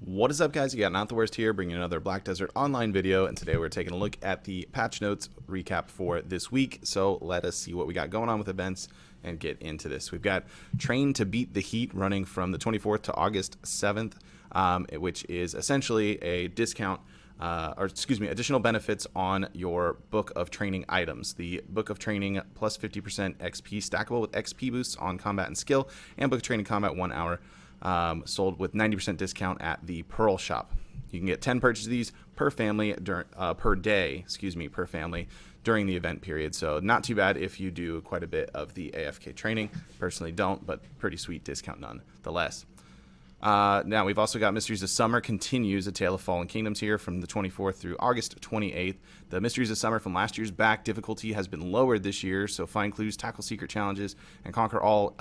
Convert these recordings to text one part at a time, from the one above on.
What is up, guys? You got Not the Worst here, bringing another Black Desert online video, and today we're taking a look at the patch notes recap for this week. So let us see what we got going on with events and get into this. We've got Train to Beat the Heat running from the 24th to August 7th, which is essentially a discount, additional benefits on your Book of Training items. The Book of Training plus 50% XP stackable with XP boosts on combat and skill, and Book of Training combat 1 hour. Sold with 90% discount at the Pearl Shop. You can get 10 purchases of these per family per day, per family during the event period. So not too bad if you do quite a bit of the AFK training. Personally don't, but pretty sweet discount nonetheless. Now we've also got Mysteries of Summer continues, A Tale of Fallen Kingdoms here from the 24th through August 28th. The Mysteries of Summer from last year's difficulty has been lowered this year, so find clues, tackle secret challenges, and conquer all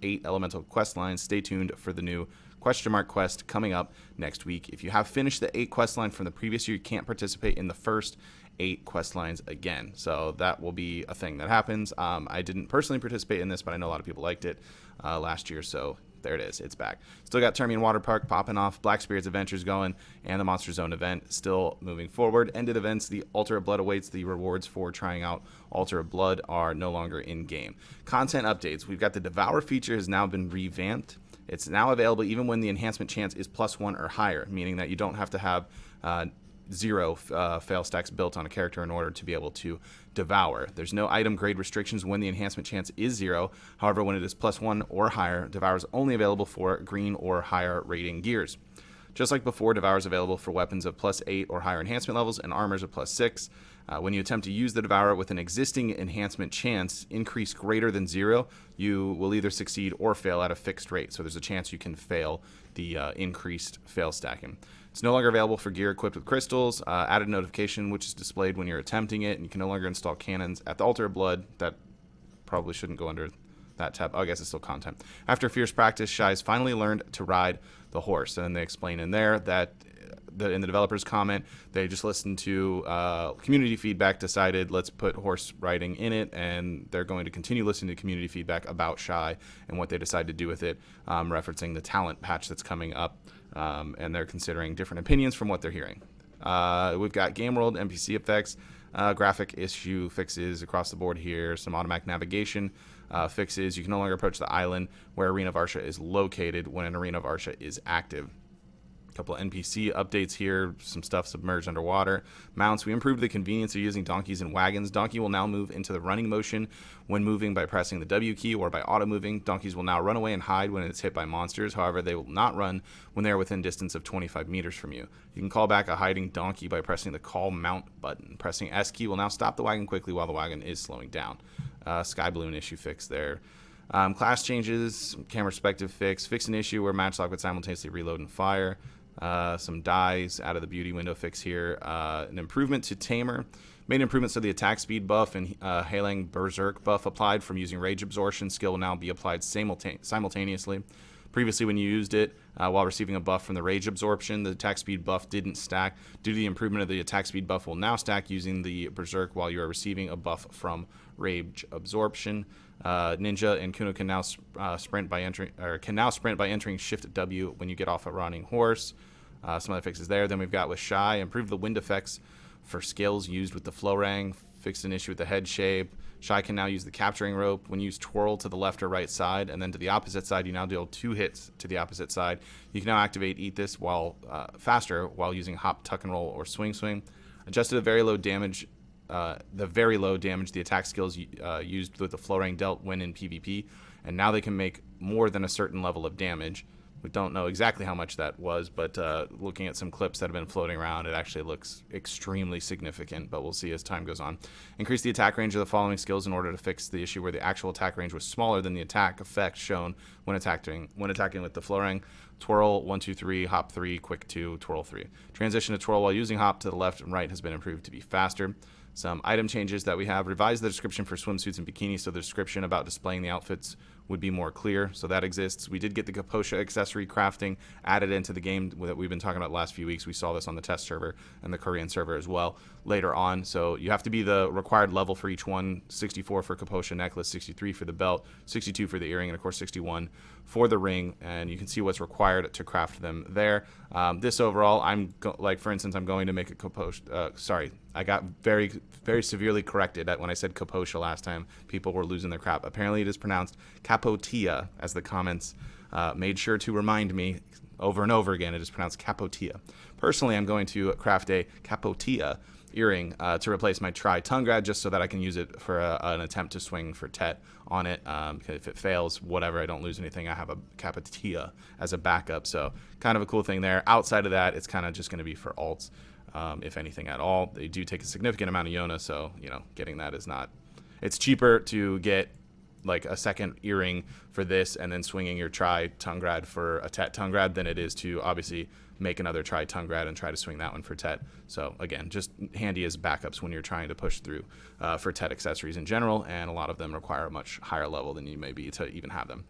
8 elemental quest lines. Stay tuned for the new question mark quest coming up next week. If you have finished the 8 quest line from the previous year, you can't participate in the first 8 quest lines again, so that will be a thing that happens. I didn't personally participate in this, but I know a lot of people liked it last year, so there it is. It's back. Still got Termian Water Park popping off, Black Spirits Adventures going, and the Monster Zone event still moving forward. Ended events, the Altar of Blood awaits. The rewards for trying out Altar of Blood are no longer in game. Content updates. We've got the Devour feature has now been revamped. It's now available even when the enhancement chance is +1 or higher, meaning that you don't have to have 0 fail stacks built on a character in order to be able to devour. There's no item grade restrictions when the enhancement chance is 0. However, when it is +1 or higher, devour is only available for green or higher rating gears. Just like before, devour is available for weapons of +8 or higher enhancement levels and armors of +6. When you attempt to use the devour with an existing enhancement chance increase greater than 0, you will either succeed or fail at a fixed rate. So there's a chance you can fail the increased fail stacking. It's no longer available for gear equipped with crystals. Added notification, which is displayed when you're attempting it, and you can no longer install cannons at the Altar of Blood. That probably shouldn't go under that tab. Oh, I guess it's still content. After fierce practice, Shy's finally learned to ride the horse. And then they explain in there that in the developers' comment, they just listened to community feedback, decided let's put horse riding in it, and they're going to continue listening to community feedback about Shy and what they decide to do with it, referencing the talent patch that's coming up. And they're considering different opinions from what they're hearing. We've got game world NPC effects, graphic issue fixes across the board here, some automatic navigation fixes. You can no longer approach the island where Arena of Arsha is located when an Arena of Arsha is active. Couple of NPC updates here, some stuff submerged underwater. Mounts, we improved the convenience of using donkeys and wagons. Donkey will now move into the running motion when moving by pressing the W key or by auto moving. Donkeys will now run away and hide when it's hit by monsters. However, they will not run when they are within distance of 25 meters from you. You can call back a hiding donkey by pressing the call mount button. Pressing S key will now stop the wagon quickly while the wagon is slowing down. Sky balloon issue fix there. Class changes, camera perspective fix an issue where matchlock would simultaneously reload and fire. Some dies out of the beauty window fix here. An improvement to Tamer. Made improvements to the attack speed buff and Halang Berserk buff applied from using Rage Absorption. Skill will now be applied simultaneously. Previously, when you used it while receiving a buff from the Rage Absorption, the attack speed buff didn't stack. Due to the improvement of the attack speed buff will now stack using the Berserk while you are receiving a buff from Rage Absorption. Ninja and Kuno can now sprint by entering Shift W when you get off a running horse. Some other fixes there. Then we've got with Shy, improved the wind effects for skills used with the Florang, fixed an issue with the head shape. Shy can now use the capturing rope when you use twirl to the left or right side, and then to the opposite side, you now deal 2 hits to the opposite side. You can now activate Eat This while faster while using hop, tuck and roll, or swing. Adjusted the very low damage. The attack skills used with the Florang dealt when in PvP, and now they can make more than a certain level of damage. We don't know exactly how much that was, but looking at some clips that have been floating around, it actually looks extremely significant, but we'll see as time goes on. Increase the attack range of the following skills in order to fix the issue where the actual attack range was smaller than the attack effect shown when attacking with the Florang. Twirl 1, 2, 3, hop 3, quick 2, twirl 3. Transition to twirl while using hop to the left and right has been improved to be faster. Some item changes that we have. Revised the description for swimsuits and bikinis so the description about displaying the outfits would be more clear. So that exists. We did get the Kaposha accessory crafting added into the game that we've been talking about the last few weeks. We saw this on the test server and the Korean server as well later on. So you have to be the required level for each one. 64 for Kaposha necklace, 63 for the belt, 62 for the earring, and of course 61 for the ring, and you can see what's required to craft them there. This overall, like for instance, I'm going to make a Capotia. Sorry, I got very severely corrected when I said Capotia last time. People were losing their crap. Apparently, it is pronounced Capotia, as the comments made sure to remind me over and over again. It is pronounced Capotia. Personally, I'm going to craft a Capotia earring to replace my Tri-Tongrad, just so that I can use it for an attempt to swing for Tet on it. If it fails, whatever, I don't lose anything. I have a Capotia as a backup, so kind of a cool thing there. Outside of that, it's kind of just going to be for alts, if anything at all. They do take a significant amount of Yona, so getting that is not. It's cheaper to get like a second earring for this and then swinging your Tri-Tongrad for a Tet Tongrad than it is to obviously make another Tri-Tongrad and try to swing that one for Tet. So again, just handy as backups when you're trying to push through for Tet accessories in general, and a lot of them require a much higher level than you may be to even have them.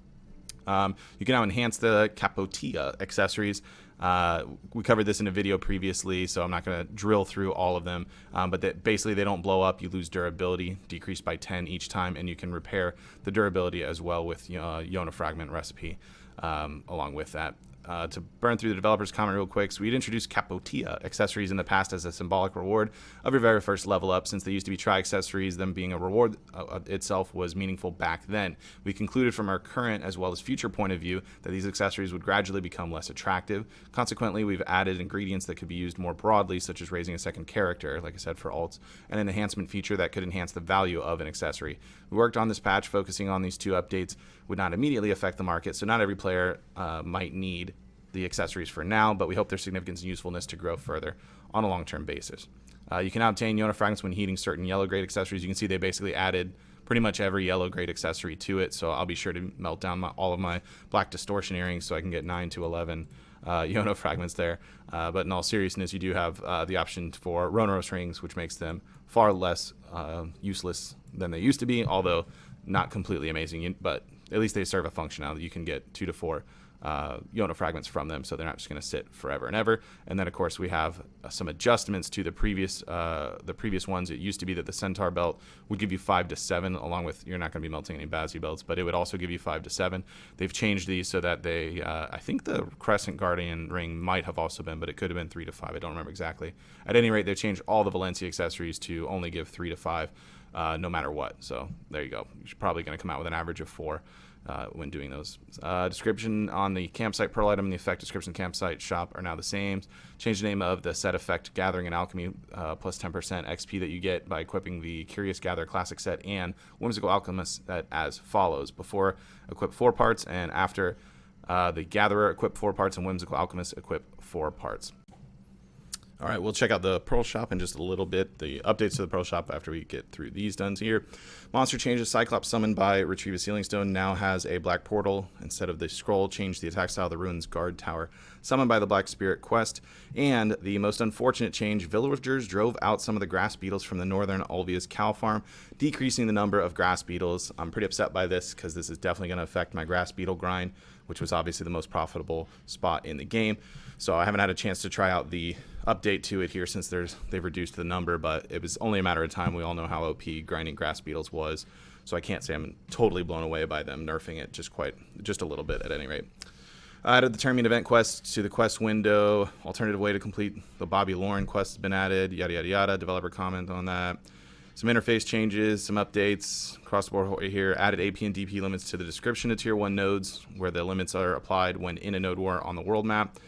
You can now enhance the Capotia accessories. We covered this in a video previously, so I'm not going to drill through all of them, but basically they don't blow up. You lose durability, decreased by 10 each time, and you can repair the durability as well with Yona Fragment recipe along with that. To burn through the developer's comment real quick, so we'd introduced Capotia accessories in the past as a symbolic reward of your very first level up. Since they used to be accessories, them being a reward itself was meaningful back then. We concluded from our current as well as future point of view that these accessories would gradually become less attractive. Consequently, we've added ingredients that could be used more broadly, such as raising a second character, like I said, for alts, and an enhancement feature that could enhance the value of an accessory. We worked on this patch focusing on these two updates would not immediately affect the market, so not every player might need the accessories for now, but we hope their significance and usefulness to grow further on a long-term basis. You can obtain Yona Fragments when heating certain yellow grade accessories. You can see they basically added pretty much every yellow grade accessory to it, so I'll be sure to melt down all of my black distortion earrings so I can get 9 to 11 Yona Fragments there. But in all seriousness, you do have the option for Rhonoros rings, which makes them far less useless than they used to be, although not completely amazing, but at least they serve a function now that you can get 2 to 4 Yona Fragments from them, so they're not just going to sit forever and ever. And then of course we have some adjustments to the previous ones. It used to be that the Centaur belt would give you 5 to 7, along with, you're not going to be melting any Bazzi belts, but it would also give you 5 to 7. They've changed these so that they I think the Crescent Guardian ring might have also been, but it could have been 3 to 5. I don't remember exactly. At any rate, they've changed all the Valencia accessories to only give 3 to 5 no matter what. So there you go. You're probably going to come out with an average of 4 when doing those. Description on the campsite pearl item and the effect description campsite shop are now the same. Change the name of the set effect gathering and alchemy plus 10% XP that you get by equipping the Curious Gather classic set and Whimsical Alchemist set as follows. Before, equip 4 parts, and after the Gatherer, equip 4 parts, and Whimsical Alchemist, equip 4 parts. All right, we'll check out the Pearl Shop in just a little bit, the updates to the Pearl Shop after we get through these done here. Monster changes. Cyclops summoned by Retrieve a Sealing Stone now has a black portal instead of the scroll. Change the attack style of the Ruins Guard Tower summoned by the Black Spirit quest. And the most unfortunate change, villagers drove out some of the grass beetles from the northern Ulvia's cow farm, decreasing the number of grass beetles. I'm pretty upset by this because this is definitely going to affect my grass beetle grind, which was obviously the most profitable spot in the game. So I haven't had a chance to try out the update to it here since they've reduced the number, but it was only a matter of time. We all know how OP grinding grass beetles was, so I can't say I'm totally blown away by them nerfing it just a little bit at any rate. Added the tournament event quest to the quest window. Alternative way to complete the Bobby Lauren quest has been added. Yada yada yada. Developer comment on that. Some interface changes, some updates across the board here. Added AP and DP limits to the description of Tier 1 nodes, where the limits are applied when in a node war on the world map.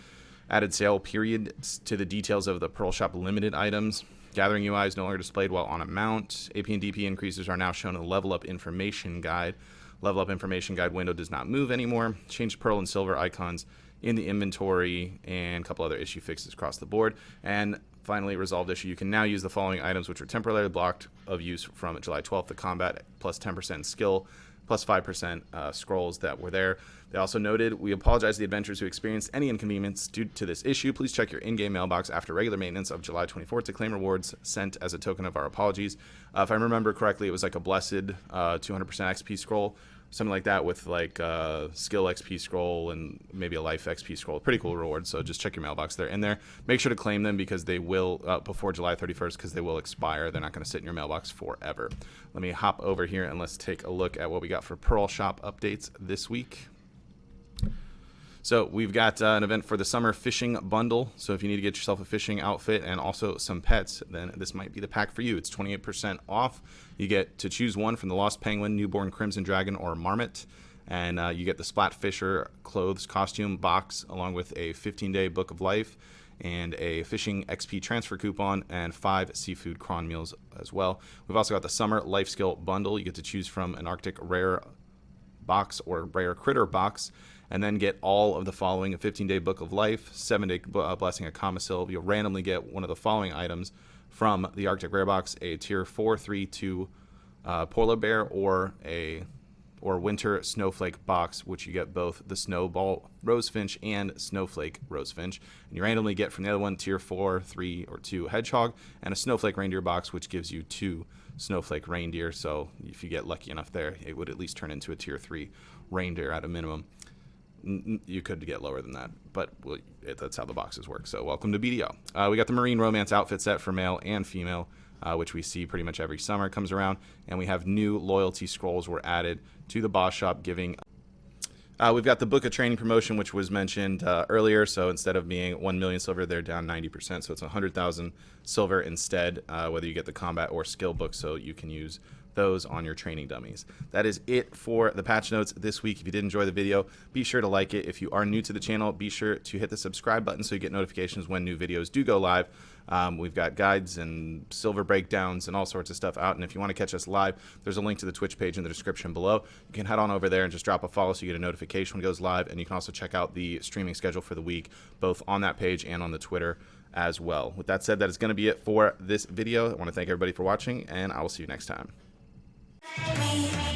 Added sale periods to the details of the Pearl Shop limited items. Gathering UI is no longer displayed while on a mount. AP and DP increases are now shown in the Level Up Information Guide. Level Up Information Guide window does not move anymore. Changed Pearl and Silver icons in the inventory, and a couple other issue fixes across the board. And finally, resolved issue. You can now use the following items, which were temporarily blocked of use from July 12th. The combat plus 10% skill, plus 5% scrolls that were there. They also noted, we apologize to the adventurers who experienced any inconvenience due to this issue. Please check your in-game mailbox after regular maintenance of July 24th to claim rewards sent as a token of our apologies. If I remember correctly, it was like a blessed 200% XP scroll, something like that, with like skill XP scroll and maybe a life XP scroll. Pretty cool reward, so just check your mailbox. They're in there. Make sure to claim them because they will, before July 31st, because they will expire. They're not going to sit in your mailbox forever. Let me hop over here and let's take a look at what we got for Pearl Shop updates this week. So we've got an event for the summer fishing bundle. So if you need to get yourself a fishing outfit and also some pets, then this might be the pack for you. It's 28% off. You get to choose one from the Lost Penguin, Newborn Crimson Dragon, or Marmot. And you get the Splat Fisher clothes costume box along with a 15-day book of life and a fishing XP transfer coupon and 5 seafood cron meals as well. We've also got the summer life skill bundle. You get to choose from an Arctic rare box or rare critter box, and then get all of the following: a 15-day book of life, 7-day blessing of Comisil. You'll randomly get one of the following items from the Arctic rare box: a tier 4/3/2 polar bear or winter snowflake box, which you get both the snowball rosefinch and snowflake rosefinch. And you randomly get from the other one tier 4, 3, or 2 hedgehog, and a snowflake reindeer box, which gives you 2 snowflake reindeer. So if you get lucky enough there, it would at least turn into a tier 3 reindeer at a minimum. You could get lower than that, but that's how the boxes work. So welcome to BDO. We got the Marine Romance outfit set for male and female, which we see pretty much every summer it comes around. And we have new loyalty scrolls were added to the boss shop, giving... we've got the Book of Training promotion, which was mentioned earlier. So instead of being 1 million silver, they're down 90%. So it's 100,000 silver instead, whether you get the combat or skill book, so you can use those on your training dummies. That is it for the patch notes this week. If you did enjoy the video, be sure to like it. If you are new to the channel, be sure to hit the subscribe button so you get notifications when new videos do go live. We've got guides and silver breakdowns and all sorts of stuff out. And if you want to catch us live, there's a link to the Twitch page in the description below. You can head on over there and just drop a follow so you get a notification when it goes live. And you can also check out the streaming schedule for the week, both on that page and on the Twitter as well. With that said, that is going to be it for this video. I want to thank everybody for watching, and I will see you next time. Me.